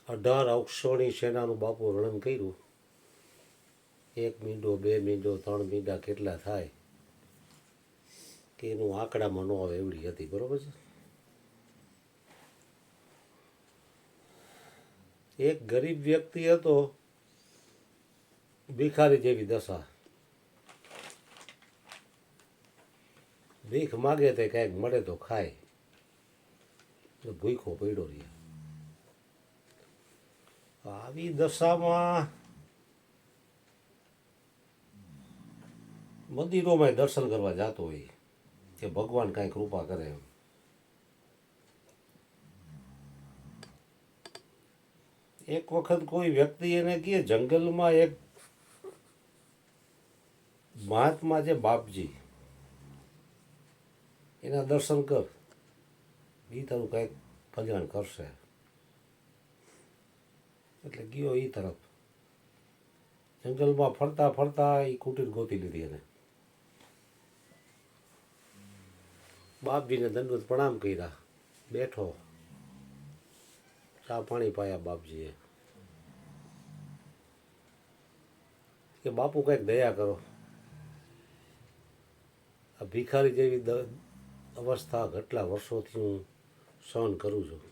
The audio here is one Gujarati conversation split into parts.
18 અક્ષોણી સેનાનું બાપુ વર્ણન કર્યું. 1 મીંડો 2 મીંડો 3 મીંડા કેટલા થાય કે એનું આંકડામાં ન આવે એવડી હતી. બરોબર છે. એક ગરીબ વ્યક્તિ હતો, ભિખારી જેવી દશા. ભીખ માગે તે કાંઈક મળે તો ખાય, ભૂખો પડ્યો રહે. આવી દશામાં મંદિરોમાં દર્શન કરવા જતો હોય કે ભગવાન કાંઈ કૃપા કરે એમ. એક વખત કોઈ વ્યક્તિ એને કહે, જંગલમાં એક મહાત્મા છે બાપજી, એના દર્શન કર, એ તારું કાંઈક કલ્યાણ કરશે. એટલે ગયો એ તરફ. જંગલમાં ફરતા ફરતા એ કુટીર ગોતી લીધી એને. બાપજીને દંડવત પ્રણામ કર્યા, બેઠો, ચા પાણી પાયા બાપજીએ. કે બાપુ કંઈક દયા કરો, આ ભિખારી જેવી અવસ્થા કેટલા વર્ષોથી હું સહન કરું છું.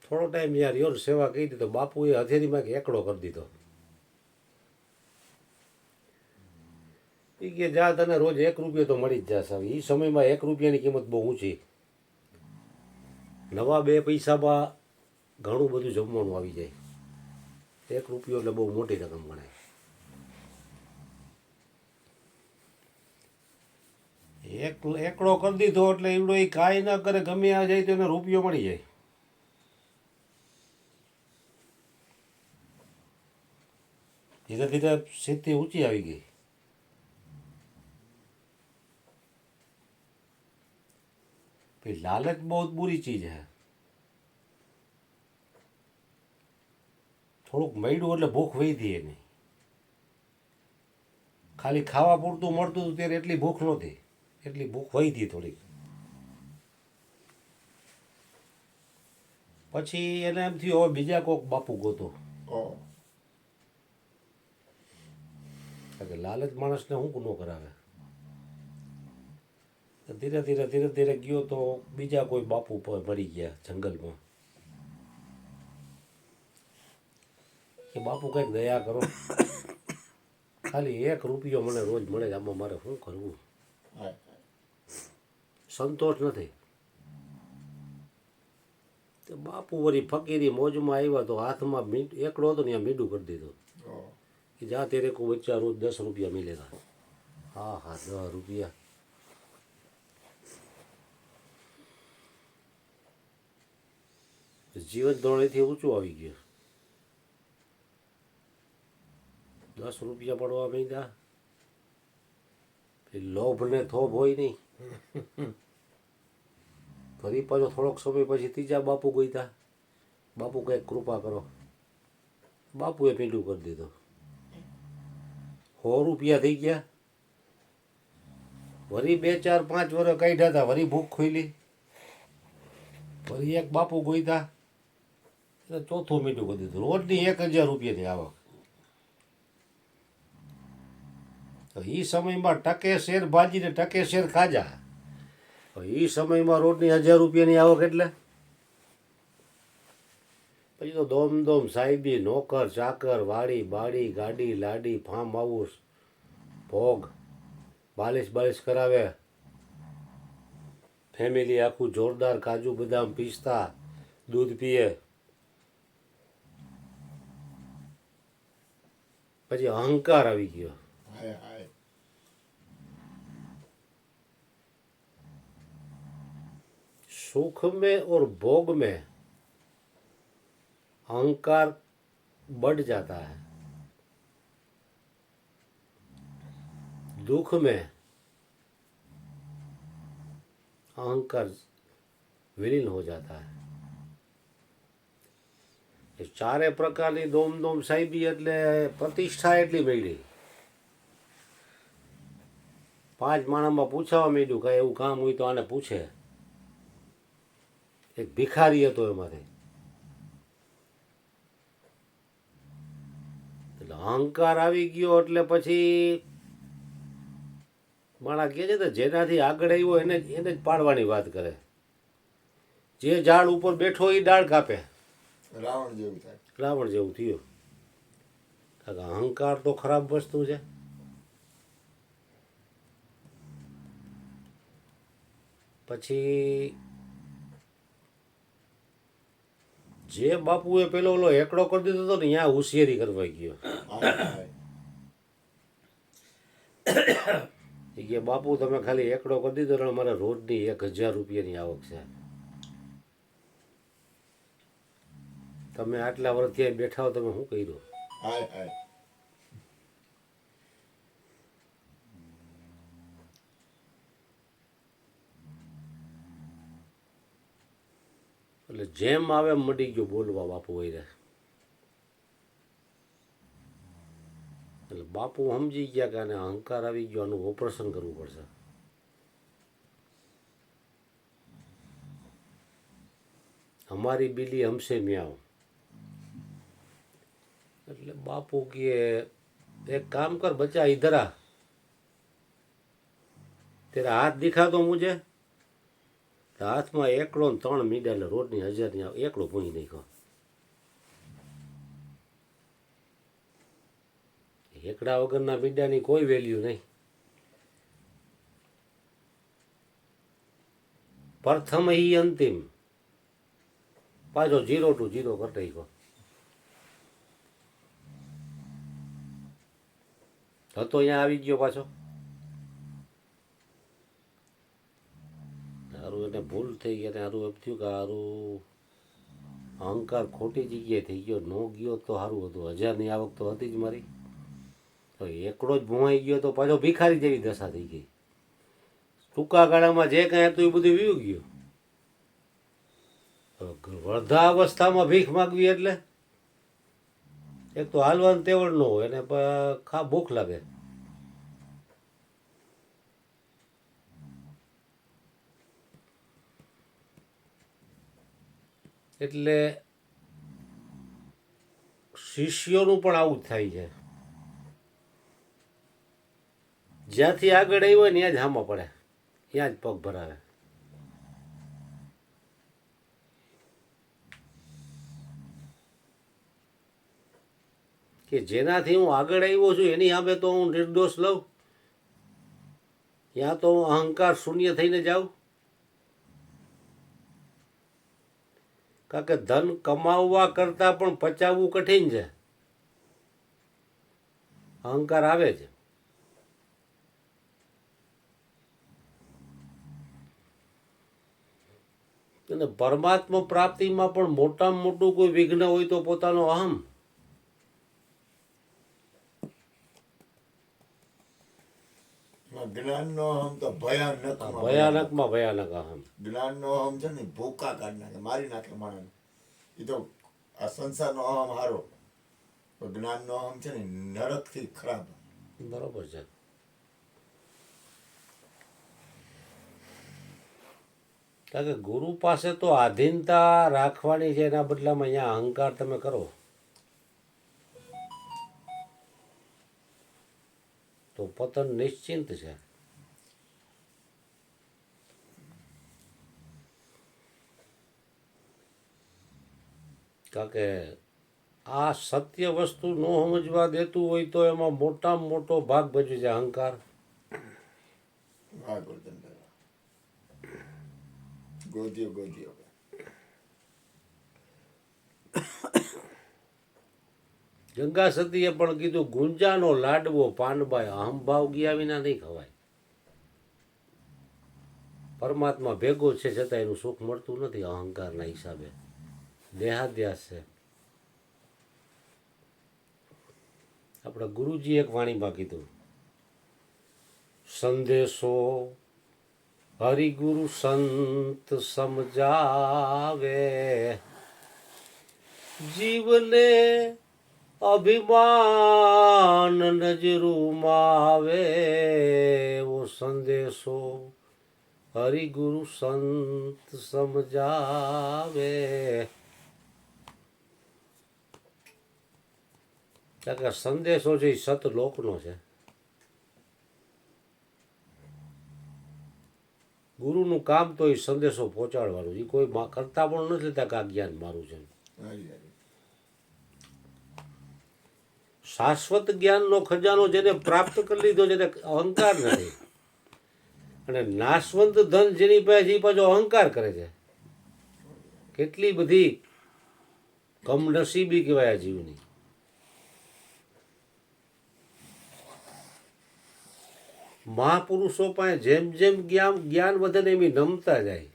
થોડો ટાઈમ યાર યોર સેવા કરી દીધો. બાપુએ હથેળીમાં એક એકડો કરી દીધો. એ કે જા, તને રોજ 1 રૂપિયો તો મળી જ જશે. એ સમયમાં 1 રૂપિયાની કિંમત બહુ ઊંચી. નવા 2 પૈસામાં ઘણું બધું જમવાનું આવી જાય. 1 રૂપિયો એટલે બહુ મોટી રકમ ગણાય. એકડો કરી દીધો એટલે એવડો એ કાંઈ ન કરે, ગમે આ જાય તો એને રૂપિયો મળી જાય. ધીરે ધીરે સ્થિતિ ઊંચી આવી ગઈ. ભાઈ લાલચ બહુ બુરી ચીજ હે. થોડુંક મળ્યું એટલે ભૂખ વધી નહીં. ખાલી ખાવા પૂરતું મળતું હતું ત્યારે એટલી ભૂખ નહોતી, એટલી ભૂખ વધી થોડીક. પછી એને એમ થયું હવે બીજા કોઈક બાપુ ગોતો. કે લાલચ માણસને શું ન કરાવે. ધીરે ધીરે ધીરે ધીરે ગયો તો બીજા કોઈ બાપુ મળી ગયા જંગલમાં. કે બાપુ કંઈક દયા કરો, ખાલી 1 રૂપિયો મને રોજ મળે, આમાં મારે શું કરવું, સંતોષ નથી. તો બાપુ વળી ફકીરી મોજમાં આવ્યા તો હાથમાં એકડો હતો ને ત્યાં મીંડું કરી દીધું કે જા તેરે કો બચ્ચા રોજ 10 રૂપિયા મિલેગા. હા હા, 10 રૂપિયા. જીવન ધોરણેથી ઊંચું આવી ગયું. 10 રૂપિયા પડવા માંડ્યા. લોભ ને થોભ હોય નહીં. ફરી પાછો થોડોક સમય પછી ત્રીજા બાપુ ગોઈતા, બાપુ કંઈક કૃપા કરો. બાપુએ પીંડું કરી દીધું. 100 રૂપિયા થઈ ગયા. વળી 2 4 5 વર્ષ કાઢ્યા હતા, વળી ભૂખ ખોઈલી. વળી એક બાપુ ગોઈતા, એટલે ચોથું મીંડું કરી દીધું. રોજની 1000 રૂપિયાની આવક. તો એ સમયમાં ટકે શેર ભાજી ને ટકે શેર ખાજા. એ સમયમાં રોજની 1000 રૂપિયાની આવક એટલે પછી તો દોમ દોમ સાહેબી, નોકર ચાકર, વાડી બાડી, ગાડી લાડી, ફાર્મ હાઉસ, ભોગ, બાલિશ કરાવે. ફેમિલી આખું જોરદાર કાજુ બદામ પીસતા, દૂધ પીએ. પછી અહંકાર આવી ગયો. सुख में और भोग में अहंकार बढ़ जाता है, दुख में अहंकार विलीन हो जाता है. એ 4 પ્રકારની દોમ સાહેબી એટલે પ્રતિષ્ઠા એટલી મળી. 5 માણસમાં પૂછવા માંડ્યું, કાંઈ એવું કામ હોય તો આને પૂછે. એક ભિખારી હતો એમાંથી. એટલે અહંકાર આવી ગયો એટલે પછી માણા કહે છે ને જેનાથી આગળ આવ્યો એને એને જ પાડવાની વાત કરે. જે ઝાડ ઉપર બેઠો એ ડાળ કાપે. રાવણ જેવું થાય. રાવણ જેવું થયું. કારણ કે અહંકાર તો ખરાબ વસ્તુ છે. પછી જે બાપુએ પેલો ઓલો એકડો કરી દીધો હતો ને ત્યાં હોશિયારી કરવા ગયો. એ કે બાપુ તમે ખાલી એકડો કરી દીધો એટલે મારે રોજની 1000 રૂપિયાની આવક છે. તમે આટલા વર્ષ ત્યાં બેઠા હો તમે શું કર્યું? એટલે જેમ આવે એમ મટી ગયો બોલવા બાપુ હોય. એટલે બાપુ સમજી ગયા કે આને અહંકાર આવી ગયો, આનું ઓપરેશન કરવું પડશે. हमारी बिल्ली हमसे म्याओ. એટલે બાપુ કે एक काम कर बच्चा इधर आ, तेरा हाथ दिखा दो मुझे. હાથમાં એકડો ને 3 મીડા એટલે રોજની 1000ની એકડો પૂરી નાખ્યો. એકડા વગરના મીડાની કોઈ વેલ્યુ નહીં. પ્રથમ ઈ અંતિમ પાછો 0 to 0 કરી નાખ્યો. હતો અહીંયા આવી ગયો પાછો. સારું એને ભૂલ થઈ ગયા. સારું એમ થયું કે સારું અહંકાર ખોટી જગ્યાએ થઈ ગયો. ન ગયો તો સારું હતું. 1000ની આવક તો હતી જ મારી. તો એકડો જ ભૂવાઈ ગયો તો પાછો ભિખારી જેવી દશા થઈ ગઈ. ટૂંકા ગાળામાં જે કાંઈ હતું એ બધું વીવું ગયું. વૃદ્ધાવસ્થામાં ભીખ માગવી એટલે એક તો હાલવાનું તેવડ ન હોય એને ભૂખ લાગે. એટલે શિષ્યોનું પણ આવું જ થાય છે. જ્યાંથી આગળ આવ્યો ને ત્યાં જ હામાં પડે, ત્યાં જ પગ ભરાવે. કે જેનાથી હું આગળ આવ્યો છું એની સામે તો હું નિર્દોષ લઉં, ત્યાં તો હું અહંકાર શૂન્ય થઈને જાઉં. કારણ કે ધન કમાવવા કરતાં પણ પચાવવું કઠિન છે. અહંકાર આવે છે. અને પરમાત્મા પ્રાપ્તિમાં પણ મોટામાં મોટું કોઈ વિઘ્ન હોય તો પોતાનો અહમ. જ્ઞાનનો અહમ તો ભયાનકમાં ભયાનક અહમ. જ્ઞાનનો અહમ છે ને ભૂકા કાઢી નાખે, મારી નાખે માણસ. એ તો આ સંસારનો અહમ હારો, જ્ઞાનનો અહમ છે ને નરકથી ખરાબ. બરોબર છે. કારણ કે ગુરુ પાસે તો આધીનતા રાખવાની છે, એના બદલામાં અહીંયા અહંકાર તમે કરો તો પતન નિશ્ચિંત છે. કારણ કે આ સત્ય વસ્તુ ન સમજવા દેતું હોય તો એમાં મોટામાં મોટો ભાગ ભજવે છે અહંકાર. ગંગા સતીએ પણ કીધું ગુંજાનો લાડવો પાનબાઈ અહંભાવ ગયા વિના નહીં ખવાય. પરમાત્મા ભેગો છે છતાં એનું સુખ મળતું નથી અહંકારના હિસાબે. દેહાદ્યાસ છે. આપણા ગુરુજી એક વાણીમાં કીધું, સંદેશો હરિગુરુ સંત સમજાવે, જીવને અભિમાન નજરૂમાં આવે. એવો સંદેશો હરિગુરુ સંત સમજાવે, કારણ કે સંદેશો છે એ સતલોકનો છે. ગુરુનું કામ તો એ સંદેશો પહોંચાડવાનું, એ કોઈ કરતા પણ નથી લેતા કે આ જ્ઞાન મારું છે. હાજી, હાજી. શાશ્વત જ્ઞાનનો ખજાનો જેને પ્રાપ્ત કરી લીધો છે તેને અહંકાર નથી, અને નાશવંત ધન જેની પાસે એ પાછો અહંકાર કરે છે. કેટલી બધી કમનસીબી કહેવાય આ જીવની. મહાપુરુષો પાસે જેમ જેમ જ્ઞાન વધે ને એમ નમતા જાય.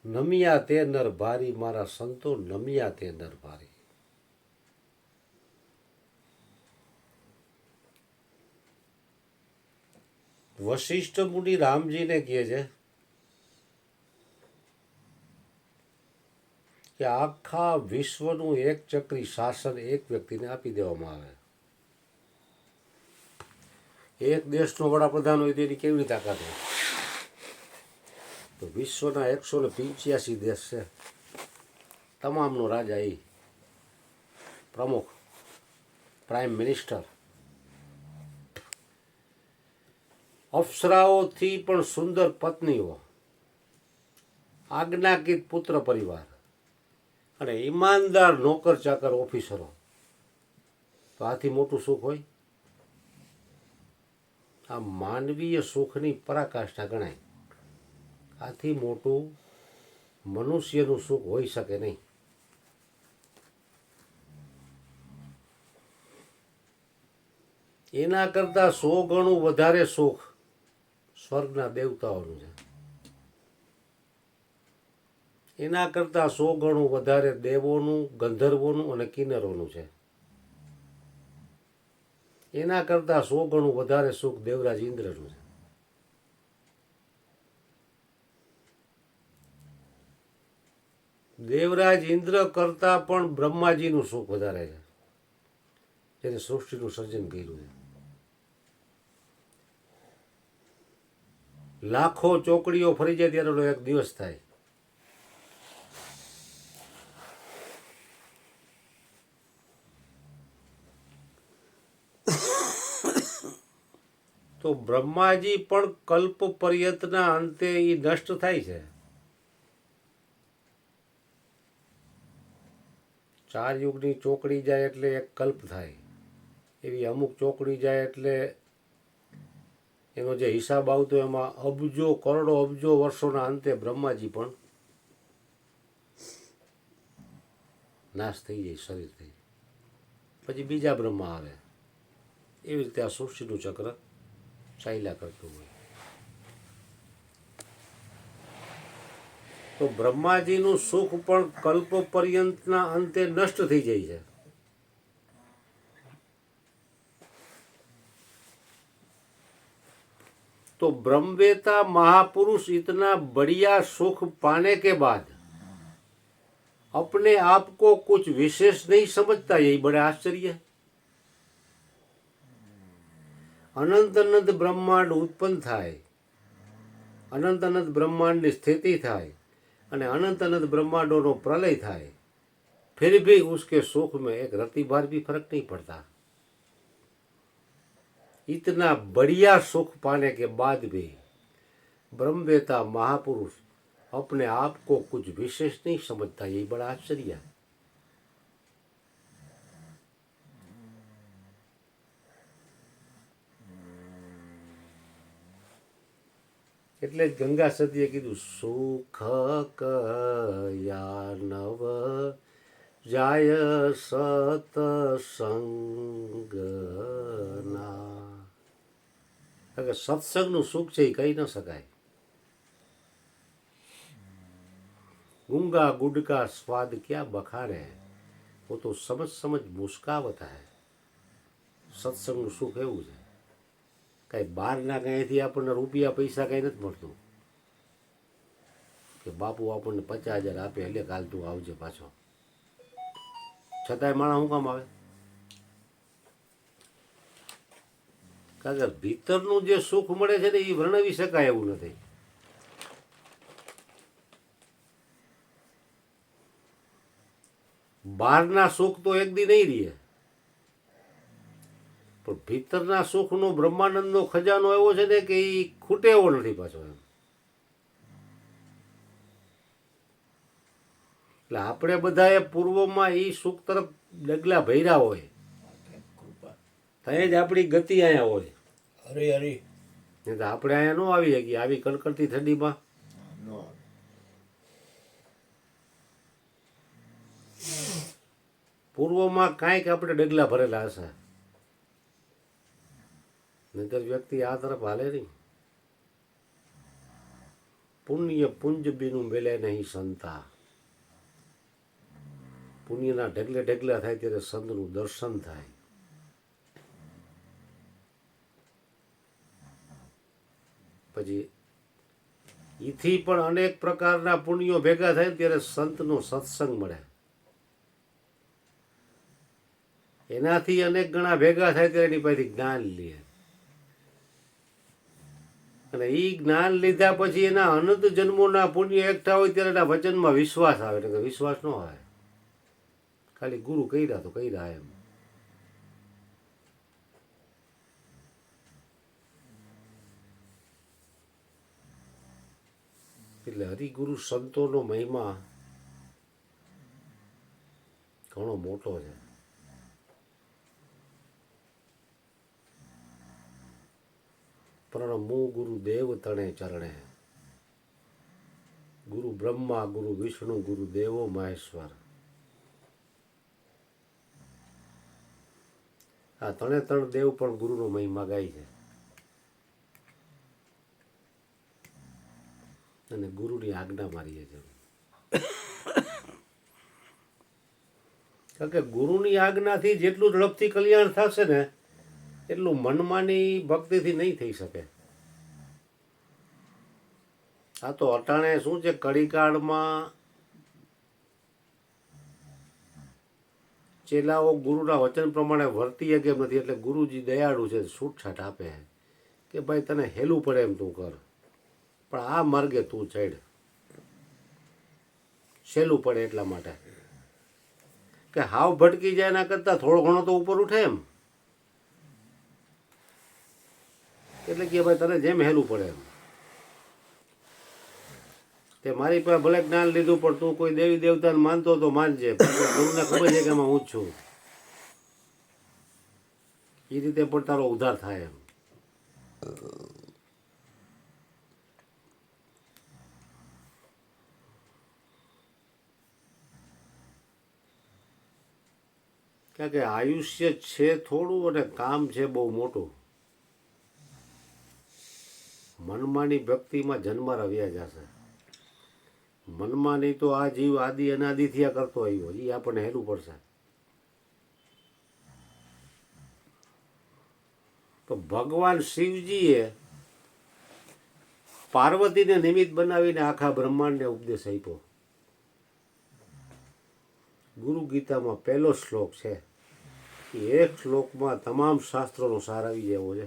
નમિયા તે નર ભારી, મારા સંતો નમિયા તે નર ભારી. વશિષ્ઠ મુનિ રામજીને કહે છે કે આખા વિશ્વનું એક ચક્રી શાસન એક વ્યક્તિને આપી દેવામાં આવે. એક દેશનો વડાપ્રધાન હોય તેની કેવી તાકાત હોય? તો વિશ્વના 185 દેશ છે, તમામનો રાજા એ પ્રમુખ, પ્રાઇમ મિનિસ્ટર. અપ્સરાઓથી પણ સુંદર પત્નીઓ, આજ્ઞાકિત પુત્ર પરિવાર અને ઈમાનદાર નોકર ચાકર ઓફિસરો. તો આથી મોટું સુખ હોય? આ માનવીય સુખની પરાકાષ્ઠા ગણાય. આથી મોટું મનુષ્યનું સુખ હોઈ શકે નહીં. એના કરતાં 100 ગણું વધારે સુખ સ્વર્ગના દેવતાઓનું છે. એના કરતાં 100 ગણું વધારે દેવોનું, ગંધર્વોનું અને કિન્નરોનું છે. એના કરતાં 100 ગણું વધારે સુખ દેવરાજ ઇન્દ્રનું છે. દેવરાજ ઇન્દ્ર કરતાં પણ બ્રહ્માજીનું સુખ વધારે છે, જેને સૃષ્ટિનું સર્જન કર્યું છે. લાખો ચોકડીઓ ફરી જાય ત્યારે એક દિવસ થાય. તો બ્રહ્માજી પણ કલ્પ પર્યંતના અંતે એ નષ્ટ થાય છે. 4 યુગની ચોકડી જાય એટલે એક કલ્પ થાય. એવી અમુક ચોકડી જાય એટલે એનો જે હિસાબ આવતો એમાં અબજો, કરોડો અબજો વર્ષોના અંતે બ્રહ્માજી પણ નાશ થઈ જાય, શરીર થઈ. પછી બીજા બ્રહ્મા આવે. એવી રીતે આ સૃષ્ટિનું ચક્ર ચાલ્યા કરતું હોય. તો બ્રહ્માજીનું સુખ પણ કલ્પ પર્યંતના અંતે નષ્ટ થઈ જાય છે. तो ब्रह्मवेता महापुरुष इतना बढ़िया सुख पाने के बाद अपने आप को कुछ विशेष नहीं समझता, यही बड़ा आश्चर्य है. अनंत अनंत ब्रह्मांड उत्पन्न थाय, अनंत अनंत ब्रह्मांड ની સ્થિતિ થાય અને अनंत अनंत ब्रह्मांडों प्रलय थाय, फिर भी उसके सुख में एक रत्ती भर भी फर्क नहीं पड़ता. इतना बढ़िया सुख पाने के बाद भी ब्रह्मवेता महापुरुष अपने आप को कुछ विशेष नहीं समझता, यही बड़ा आश्चर्य है. એટલે જ ગંગા સતીએ કીધું સુખ કયા નવ જાય સતસંગના. સત્સંગનું સુખ છે એ કહી ન શકાય. गुंगा गुड का स्वाद क्या बखाने, वो तो समझ समझ मुस्कावत है. સત્સંગનું સુખ એવું છે, કાંઈ બહારના કાંઈથી આપણને રૂપિયા પૈસા કાંઈ નથી મળતું કે બાપુ આપણને 50,000 આપે એટલે કાલ તું આવજે પાછો. છતાંય માણસ શું કામ આવે? કારણ કે ભીતરનું જે સુખ મળે છે ને એ વર્ણવી શકાય એવું નથી. બહારના સુખ તો એક દી નહીં રહે, પણ ભીતરના સુખનો બ્રહ્માનંદનો ખજાનો એવો છે ને કે એ ખૂટે એવો નથી પાછો એમ. એટલે આપણે બધાએ પૂર્વમાં એ સુખ તરફ ડગલા ભર્યા હોય, કૃપા. ત્યાં જ આપણી ગતિ અહીંયા હોય. હરી હરી નહીં તો આપણે અહીંયા ન આવી શકીએ આવી કડકડતી ઠંડીમાં. નો આવે. પૂર્વમાં કાંઈક આપણે ડગલા ભરેલા હશે, નહીતર વ્યક્તિ આ તરફ હાલે નહીં. પુણ્ય પુંજ બીનું મેલે નહીં સંતા. પુણ્યના ઢગલે ઢગલા થાય ત્યારે સંતનું દર્શન થાય. પછી એથી પણ અનેક પ્રકારના પુણ્યો ભેગા થાય ત્યારે સંતનો સત્સંગ મળે. એનાથી અનેક ગણા ભેગા થાય ત્યારે એની પાસેથી જ્ઞાન લે, અને એ જ્ઞાન લીધા પછી એના અનંત જન્મોના પુણ્ય એકઠા હોય ત્યારે એના વચનમાં વિશ્વાસ આવે. એટલે કે વિશ્વાસ ન આવે, ખાલી ગુરુ કર્યા તો કર્યા એમ. એટલે હરિગુરુ સંતોનો મહિમા ઘણો મોટો છે. પ્રણમો ગુરુદેવ તણે ચરણે. ગુરુ બ્રહ્મા ગુરુ વિષ્ણુ ગુરુ દેવો મહેશ્વર. આ ત્રણે ત્રણ દેવ પણ ગુરુનો મહિમા ગાય છે, અને ગુરુની આજ્ઞા મારીએ છીએ. કારણ કે ગુરુની આજ્ઞાથી જેટલું ઝડપથી કલ્યાણ થશે ને એટલું મનમાની ભક્તિથી નહીં થઈ શકે. આ તો અટાણે શું છે, કળીકાળમાં ચેલાઓ ગુરુના વચન પ્રમાણે વર્તી શકે એમ નથી. એટલે ગુરુજી દયાળુ છે, છૂટછાટ આપે કે ભાઈ તને હેલું પડે એમ તું કર, પણ આ માર્ગે તું ચડ. સહેલું પડે એટલા માટે કે હાવ ભટકી જાય એના કરતાં થોડો ઘણો તો ઉપર ઉઠે એમ. એટલે કે ભાઈ તને જેમ હેલું પડે એમ. તે મારી પાસે ભલે જ્ઞાન લીધું, પણ તું કોઈ દેવી દેવતાને માનતો તો માનજે, ગુરુને ખબર છે કે એમાં હું જ છું. એ રીતે પણ તારો ઉદ્ધાર થાય એમ. કારણ કે આયુષ્ય છે થોડું અને કામ છે બહુ મોટું. મનમાની ભક્તિમાં જન્મ રવ્યા જશે. મનમાની તો આ જીવ આદિ અનાદિથી આ કરતો આવ્યો, એ આપણને હેલું પડશે. તો ભગવાન શિવજીએ પાર્વતીને નિમિત્ત બનાવીને આખા બ્રહ્માંડને ઉપદેશ આપ્યો. ગુરુ ગીતામાં પહેલો શ્લોક છે, એ એક શ્લોકમાં તમામ શાસ્ત્રોનો સાર આવી જેવો છે.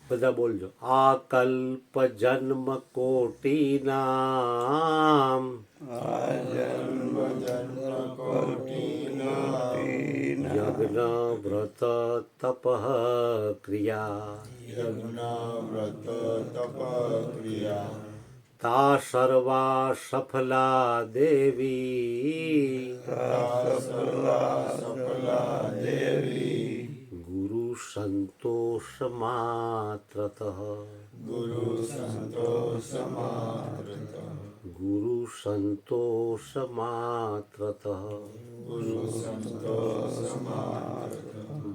બધા બોલજો. આ કલ્પ જન્મ કોટી નામ યજ્ઞ વ્રત તપ ક્રિયા તા સર્વા સફલા દેવી ગુરુ સંતોષ માત્રતઃ ગુરુ સંતોષ માત્રતઃ.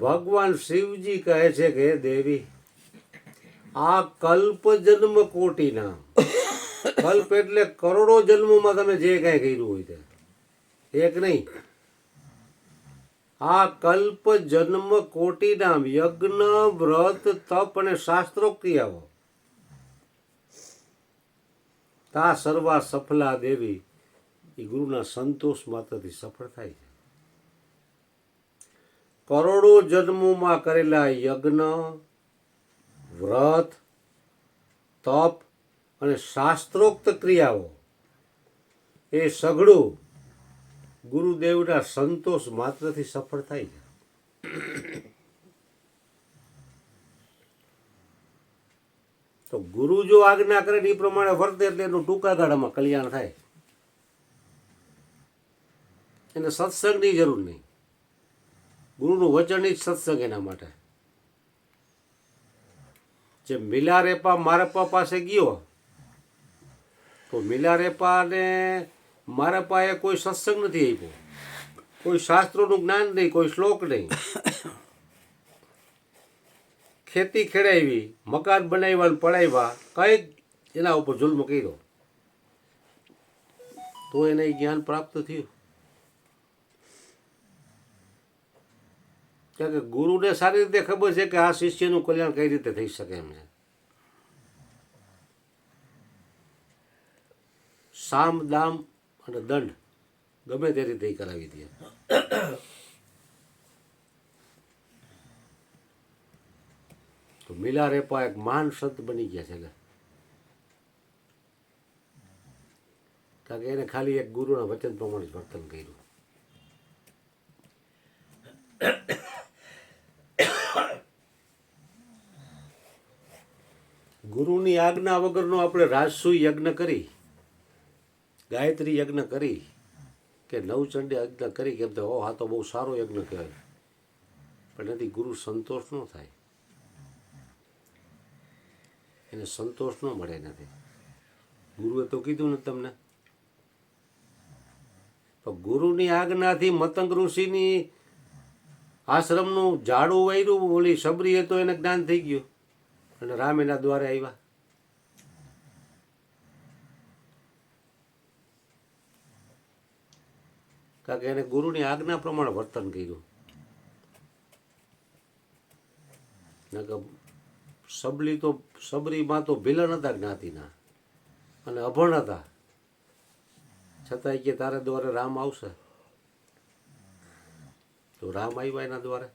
ભગવાન શિવજી કહે છે કે દેવી, આ કલ્પ જન્મ કોટીના, કલ્પ એટલે કરોડો જન્મોમાં તમે જે કાંઈ કર્યું હોય તે, એક નહીં, આ કલ્પ જન્મ કોટી નામ યજ્ઞ વ્રત તપ અને શાસ્ત્રોક્ત ક્રિયાઓ તા સર્વા સફલા દેવી, એ ગુરુના સંતોષ માત્રથી સફળ થાય છે. કરોડો જન્મોમાં કરેલા યજ્ઞ, વ્રત, તપ અને શાસ્ત્રોક્ત ક્રિયાઓ એ સઘળું ગુરુદેવના સંતોષ માત્રથી સફળ થાય છે. તો ગુરુ જો આજ્ઞા કરે ને એ પ્રમાણે વર્તે એટલે એનું ટૂંકા ગાળામાં કલ્યાણ થાય. એને સત્સંગની જરૂર નહીં. ગુરુનું વચન જ સત્સંગ એના માટે. જે મિલારેપા મારપ્પા પાસે ગયો તો મિલારેપાને મારપ્પાએ કોઈ સત્સંગ નથી આપ્યો, કોઈ શાસ્ત્રોનું જ્ઞાન નહીં, કોઈ શ્લોક નહીં. ખેતી ખેડાવી, મકાન બનાવ્યા ને પડાવ્યા, કંઈક એના ઉપર જુલ્મ કર્યો તો એને જ્ઞાન પ્રાપ્ત થયું. કારણ કે ગુરુને સારી રીતે ખબર છે કે આ શિષ્યનું કલ્યાણ કઈ રીતે થઈ શકે એમ છે. સામ, દામ અને દંડ ગમે તે રીતે કરાવી દે. તો મિલારેપા એક મહાન સંત બની ગયા છે. કારણ કે એને ખાલી એક ગુરુના વચન પ્રમાણે જ વર્તન કર્યું. ગુરુની આજ્ઞા વગરનો આપણે રાજસુ યજ્ઞ કરી, ગાયત્રી યજ્ઞ કરી કે નવચંડી યજ્ઞ કરી કેમ તો હા તો બહુ સારો યજ્ઞ કહેવાય, પણ એનાથી ગુરુ સંતોષ ન થાય. એને સંતોષ ન મળે નથી. ગુરુએ તો કીધું ને તમને. તો ગુરુની આજ્ઞાથી મતંગ ઋષિની આશ્રમનું ઝાડું વાર્યું, ઓલી સબરીએ તો એને જ્ઞાન થઈ ગયું અને રામ એના દ્વારે આવ્યા. કારણ કે એને ગુરુની આજ્ઞા પ્રમાણે વર્તન કર્યું. સબરીમાં તો ભિલન હતા જ્ઞાતિના અને અભણ હતા, છતાંય કે તારે દ્વારે રામ આવશે તો રામ આવ્યા એના દ્વારે.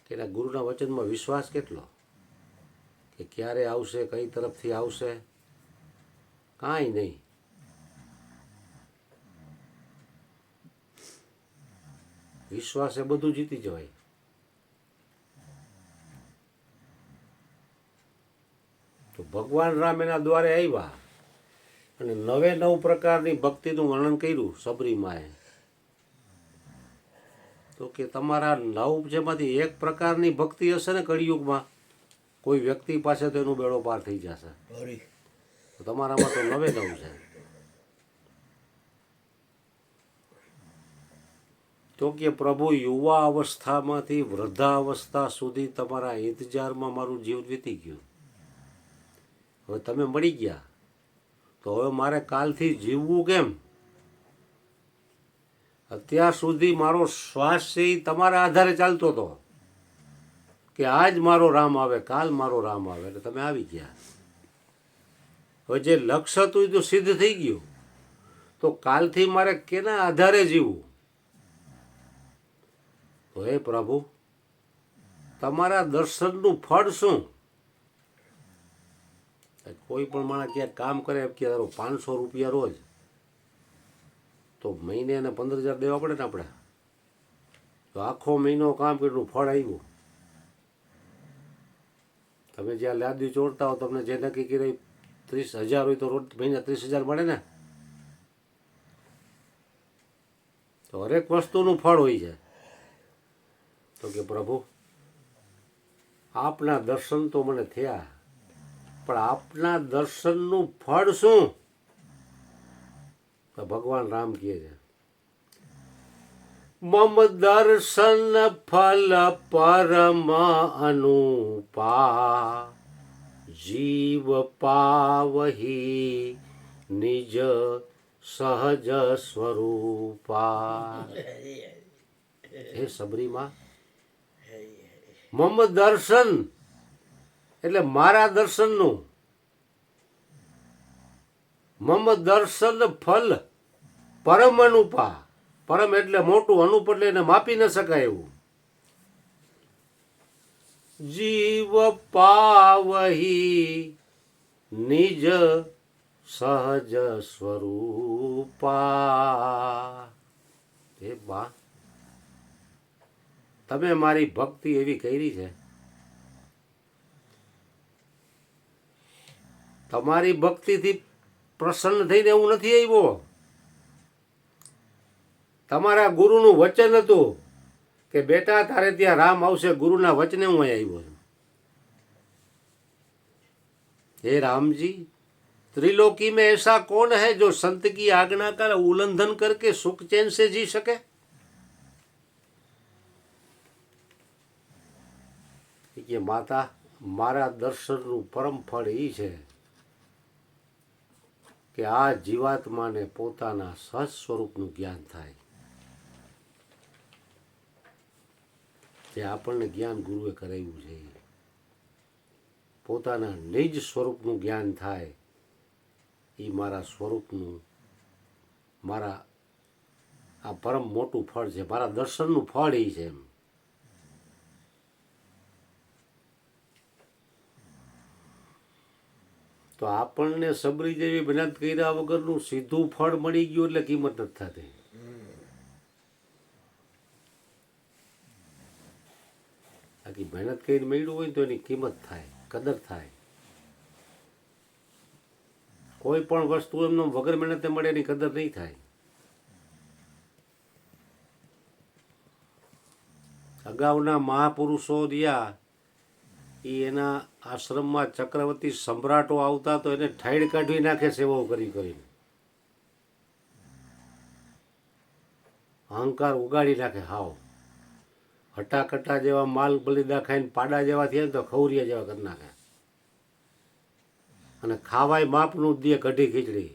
કે એના ગુરુના વચનમાં વિશ્વાસ કેટલો, કે ક્યારે આવશે, કઈ તરફથી આવશે, કાંઈ નહીં. વિશ્વાસ એ બધું જીતી જવાય. તો ભગવાન રામ એના દ્વારે આવ્યા અને 99 પ્રકારની ભક્તિનું વર્ણન કર્યું સબરીમાએ. તો કે તમારા 9 જેમાંથી એક પ્રકારની ભક્તિ હશે ને કળિયુગમાં કોઈ વ્યક્તિ પાસે તો એનું બેડો પાર થઈ જશે. તો તમારામાં તો 99 છે. તો કે પ્રભુ યુવા અવસ્થામાંથી વૃદ્ધાવસ્થા સુધી તમારા ઇંતજારમાં મારું જીવન વીતી ગયું. હવે તમે મળી ગયા તો હવે મારે કાલથી જીવવું કેમ? અત્યાર સુધી મારો શ્વાસ છે એ તમારા આધારે ચાલતો હતો કે આજ મારો રામ આવે, કાલ મારો રામ આવે, એટલે તમે આવી ગયા. હવે જે લક્ષ્ય હતું એ તો સિદ્ધ થઈ ગયું, તો કાલથી મારે કેના આધારે જીવવું? તો હે પ્રભુ, તમારા દર્શનનું ફળ શું? કોઈ પણ માણસ ક્યાંક કામ કરે કે 500 રૂપિયા રોજ, તો મહિને એને 15,000 દેવા પડે ને આપણે. તો આખો મહિનો કામ કર્યું, ફળ આવ્યું. તમે જ્યાં લાદી ચોરતા હો, તમને જે નક્કી કરી 30,000 હોય તો રોજ મહિને 30,000 મળે ને. તો હરેક વસ્તુનું ફળ હોય છે. તો કે પ્રભુ, આપના દર્શન તો મને થયા, પણ આપના દર્શનનું ફળ શું? તો ભગવાન રામ કહે છે, મમ દર્શન ફલ પરમ અનુપા, જીવ પાવહી નિજ સહજ સ્વરૂપા. હે સબરીમાં, મમ દર્શન એટલે મારા દર્શનનું, મમ દર્શન ફલ પરમ અનુપા પરમ એટલે મોટું, અનુપ એટલે એને માપી ન શકાય એવું. જીવ પાવહી નિજ સહજ સ્વરૂપા. હે બા, તમે મારી ભક્તિ એવી કરી છે, તમારી ભક્તિથી પ્રસન્ન થઈને હું નથી આવ્યો. તમારા ગુરુનું વચન હતું કે બેટા તારે ત્યાં રામ આવશે, ગુરુના વચને હું અહીં આવ્યો છું. हे राम जी, त्रिलोकी में ऐसा कौन है जो संत की आज्ञा का उल्लंघन करके सुख चैन से जी सके? કે માતા, મારા દર્શનનું પરમ ફળ એ છે કે આ જીવાત્માને પોતાના સહજ સ્વરૂપનું જ્ઞાન થાય. જે આપણને જ્ઞાન ગુરુએ કરાવ્યું છે, પોતાના નિજ સ્વરૂપનું જ્ઞાન થાય. એ મારા સ્વરૂપનું, મારા આ પરમ મોટું ફળ છે, મારા દર્શનનું ફળ એ છે. એમ તો આપણને સબરી જેવી મહેનત કર્યા વગરનું સીધું ફળ મળી ગયું એટલે કિંમત નથી થતી. બાકી મહેનત કરીને મળ્યું હોય તો એની કિંમત થાય, કદર થાય. કોઈ પણ વસ્તુ એમનો વગર મહેનતે મળે એની કદર નહીં થાય. અગાઉના મહાપુરુષો રહ્યા એ એના આશ્રમમાં ચક્રવર્તી સમ્રાટો આવતા તો એને ઠાઈડ કાઢી નાખે સેવાઓ કરી કરીને, અહંકાર ઉગાડી નાખે. હાવ હટાકટા જેવા માલ બલિદા ખાઈને પાડા જેવા થયા ને તો ખવરિયા જેવા કરી નાખે. અને ખાવાય માપનું દે કઢી ખીચડી,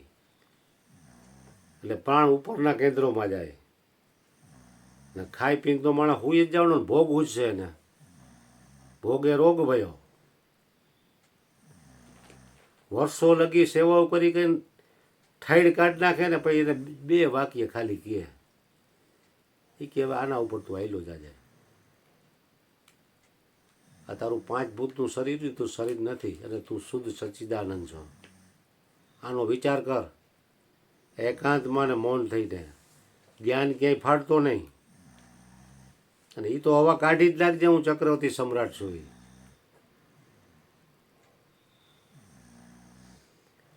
એટલે પ્રાણ ઉપરના કેન્દ્રોમાં જાય. ને ખાઈ પીને તો માણસ હુઈ જ જવાનો, ભોગ ઉજશે એને, ભોગે રોગ ભયો. વર્ષો લગી સેવાઓ કરી કરીને ઠાઈડ કાઢી નાખે ને પછી એને બે વાક્ય ખાલી કહે એ કે હવે આના ઉપર તું આયલો જાજે. આ તારું 5 ભૂતનું શરીર, તું શરીર નથી અને તું શુદ્ધ સચ્ચિદાનંદ છો. આનો વિચાર કર એકાંતમાં ને મૌન થઈને. જ્ઞાન ક્યાંય ફાટતો નહીં. અને એ તો હવા કાઢી જ નાખજે, હું ચક્રવર્તી સમ્રાટ છું.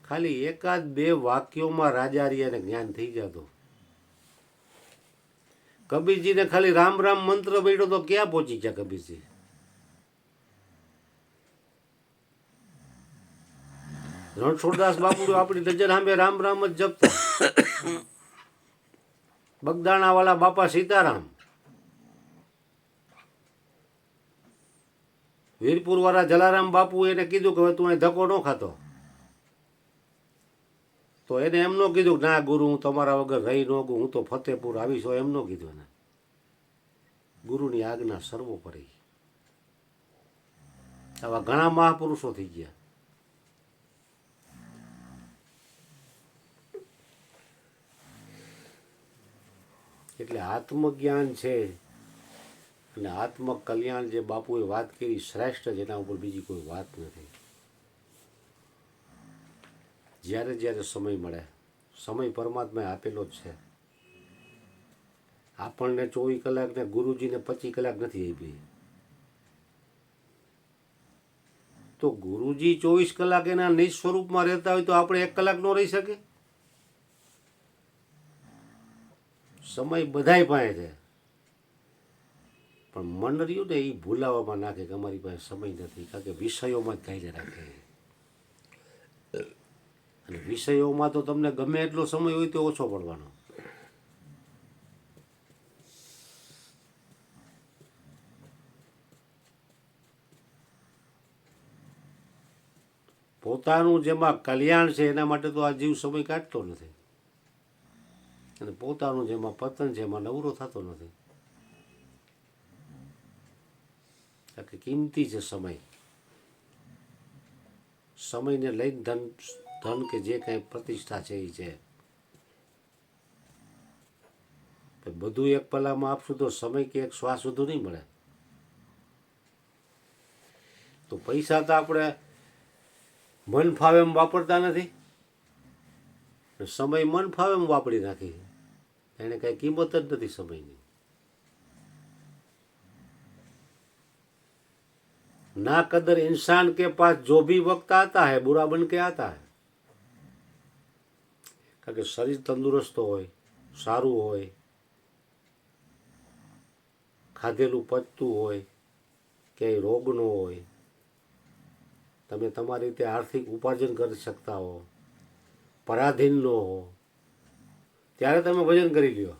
ખાલી એકાદ બે વાક્યોમાં રાજારિયાને જ્ઞાન થઈ જતું. કબીરજીને ખાલી રામ રામ મંત્ર મળ્યો તો ક્યાં પહોંચી ગયા કબીરજી? રણછોડદાસ બાપુ આપણી નજર સામે રામ રામ જ જપતા. બગદાણા વાળા બાપા સીતારામ, વીરપુર વાળા જલારામ બાપુ એને કીધું કે હવે તું અહીં ધક્કો ન ખાતો, તો એને એમ ન કીધું ના ગુરુ હું તમારા વગર રહી ન ગયું, હું તો ફતેપુર આવીશ, એમ ન કીધું એને. ગુરુની આજ્ઞા સર્વોપરી. આવા ઘણા મહાપુરુષો થઈ ગયા. એટલે આત્મજ્ઞાન છે અને આત્મકલ્યાણ જે બાપુએ વાત કરી શ્રેષ્ઠ, જેના ઉપર બીજી કોઈ વાત નથી. જ્યારે જ્યારે સમય મળે, સમય પરમાત્માએ આપેલો જ છે. આપણને 24 કલાક ને ગુરુજીને 25 કલાક નથી આપી. તો ગુરુજી 24 કલાક એના નિજ સ્વરૂપમાં રહેતા હોય તો આપણે 1 કલાક ન રહી શકે? સમય બધાય પાસે છે, પણ મન રહ્યું ને એ ભૂલાવામાં નાખે કે અમારી પાસે સમય નથી, કારણ કે વિષયોમાં જ કાઢી રાખે. અને વિષયોમાં તો તમને ગમે એટલો સમય હોય તો ઓછો પડવાનો. પોતાનું જેમાં કલ્યાણ છે એના માટે તો આ જીવ સમય કાઢતો નથી, અને પોતાનું જેમાં પતન છે એમાં નવરો થતો નથી. કારણ કે કિંમતી છે સમય. સમયને લઈને ધન કે જે કાંઈ પ્રતિષ્ઠા છે એ છે. બધું એક પલામાં આપશું તો સમય કે એક શ્વાસ વધુ નહીં મળે. તો પૈસા તો આપણે મન ફાવે એમ વાપરતા નથી, સમય મન ફાવે એમ વાપરી નાખી. એને કાંઈ કિંમત જ નથી સમયની. ना कदर इंसान के पास जो भी वक्त आता है बुरा बन के आता है. કારણ કે શરીર તંદુરસ્ત હોય, સારું હોય, ખાધેલું પચતું હોય, ક્યાંય રોગ ન હોય, તમે તમારી રીતે આર્થિક ઉપાર્જન કરી શકતા હો, પરાધીન ન હો, ત્યારે તમે ભજન કરી લ્યો.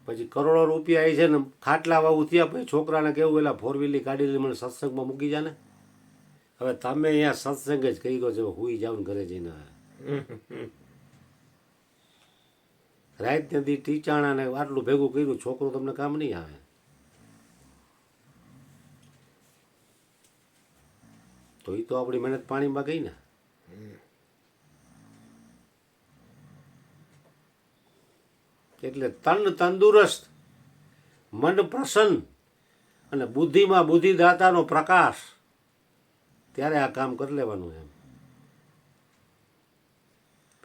પછી કરોડો રૂપિયા આવી છે ને ખાટલા વાવું થયા, પછી છોકરાને કેવું પેલા 4 વ્હીલની ગાડી લઈને મને સત્સંગમાં મૂકી જાય ને. હવે તમે અહીંયા સત્સંગ જ કર્યો છે, હુઈ જાવ ને ઘરે જઈને. રાત નથી ટીચાણા ને આટલું ભેગું કર્યું, છોકરો તમને કામ નહીં આવે. તો એ તો આપણી મહેનત પાણીમાં ગઈ ને. એટલે તન તંદુરસ્ત, મન પ્રસન્ન અને બુદ્ધિમાં બુદ્ધિદાતાનો પ્રકાશ, ત્યારે આ કામ કરી લેવાનું. એમ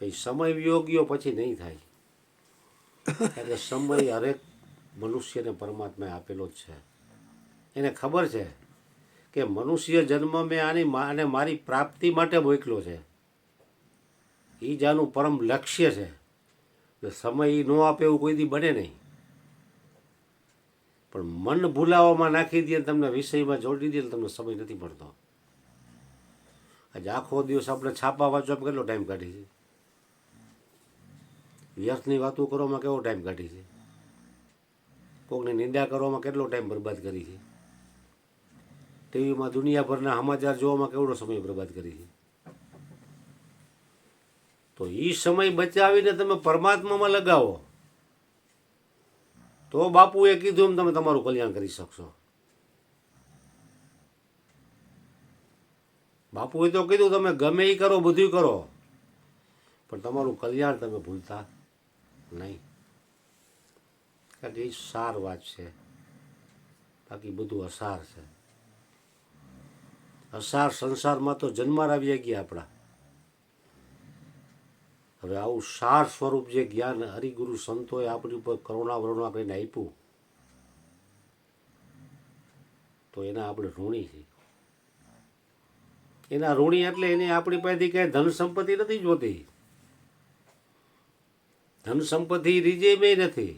પછી સમય વિયોગ્યો પછી નહીં થાય. કારણ કે સમય હરેક મનુષ્યને પરમાત્માએ આપેલો જ છે. એને ખબર છે કે મનુષ્ય જન્મ મેં આને મારી પ્રાપ્તિ માટે મોકલ્યો છે. એ જ આનું પરમ લક્ષ્ય છે. સમય ન આપે એવું કોઈ દી બને નહીં. પણ મન ભૂલાવામાં નાખી દે, તમને વિષયમાં જોડી દે, તમને સમય નથી મળતો. આજે આખો દિવસ આપણે છાપા વાંચવામાં કેટલો ટાઈમ કાઢી છે, વ્યર્થની વાતો કરવામાં કેવો ટાઈમ કાઢી છે, કોકની નિંદા કરવામાં કેટલો ટાઈમ બરબાદ કરી છે, ટીવીમાં દુનિયાભરના સમાચાર જોવામાં કેવડો સમય બરબાદ કરી છે. તો એ સમય બચાવીને તમે પરમાત્મામાં લગાવો તો બાપુએ કીધું એમ તમે તમારું કલ્યાણ કરી શકશો. બાપુએ તો કીધું તમે ગમે એ કરો, બધું કરો, પણ તમારું કલ્યાણ તમે ભૂલતા નહીં. કારણ કે એ સાર વાત છે, બાકી બધું અસાર છે. અસાર સંસારમાં તો જન્માર આવી ગયા આપણા. હવે આવું સાર સ્વરૂપ જે જ્ઞાન હરિગુરુ સંતોએ આપણી ઉપર કરુણા વરુણા કરીને આપ્યું, તો એના આપણે ઋણી છીએ. એના ઋણી એટલે એને આપણી પાસેથી કાંઈ ધન સંપત્તિ નથી જોતી. ધન સંપત્તિ રીજેમેય નથી,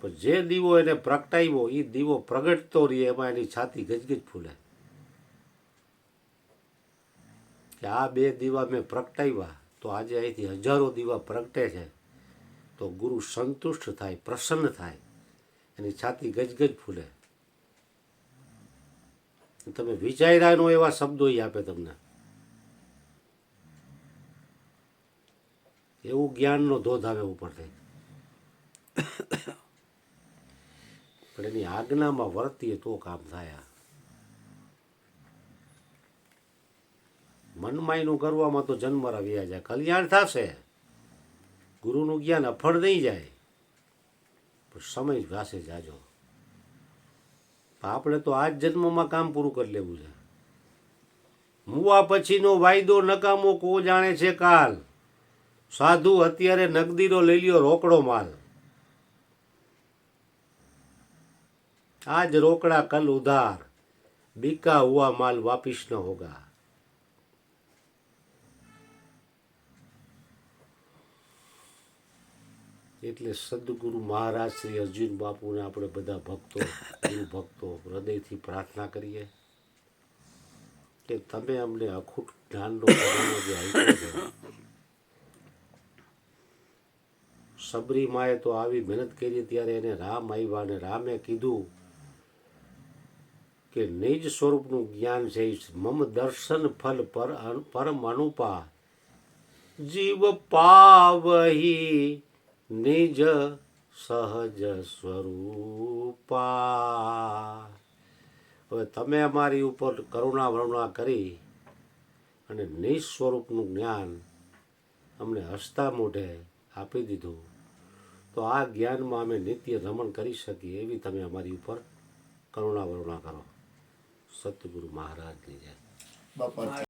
પણ જે દીવો એને પ્રગટાવ્યો એ દીવો પ્રગટતો રહે, એમાં એની છાતી ગજગજ ફૂલે કે આ 2 દીવા મેં પ્રગટાવ્યા તો આજે અહીંથી હજારો દીવા પ્રગટે છે. તો ગુરુ સંતુષ્ટ થાય, પ્રસન્ન થાય, એની છાતી ગજગજ ફૂલે. તમે વિચાર્યા નો એવા શબ્દો એ આપે તમને. એવું જ્ઞાનનો ધોધ આવે ઉપરથી. પણ એની આજ્ઞામાં વર્તીએ તો કામ થાય. મનમાં એનું કરવામાં તો જન્મરા વ્યા જાય, કલ્યાણ થશે, ગુરુનું જ્ઞાન અફળ નહીં જાય, પણ સમય ઘાસે જાજો. આપણે તો આ જ જન્મમાં કામ પૂરું કરી લેવું છે. મુવા પછીનો વાયદો નકામો કો જાણે છે કાલ, સાધુ અત્યારે નગદીનો લઈ લ્યો રોકડો માલ. આજ રોકડા કલ ઉધાર, बिका हुआ माल वापिस न होगा. એટલે સદગુરુ મહારાજ શ્રી અર્જુન બાપુને આપણે બધા ભક્તો, ગુરુ ભક્તો હૃદયથી પ્રાર્થના કરીએ કે તમે અમને અખૂટ જ્ઞાનનો ખજાનો જે આપ્યો છે. સબરી માએ તો આવી મહેનત કરી, ત્યારે એને રામ આવ્યા અને રામે કીધું કે નિજ સ્વરૂપનું જ્ઞાન છે. મમ દર્શન ફલ પરમ અનુપા, જીવ પાવહી નિજ સહજ સ્વરૂપા. હવે તમે અમારી ઉપર કરુણા વરુણા કરી અને નિજ સ્વરૂપનું જ્ઞાન અમને હસતા મોઢે આપી દીધું, તો આ જ્ઞાનમાં અમે નિત્ય રમણ કરી શકીએ એવી તમે અમારી ઉપર કરુણા કરો. સતગુરુ મહારાજની જય. બાપા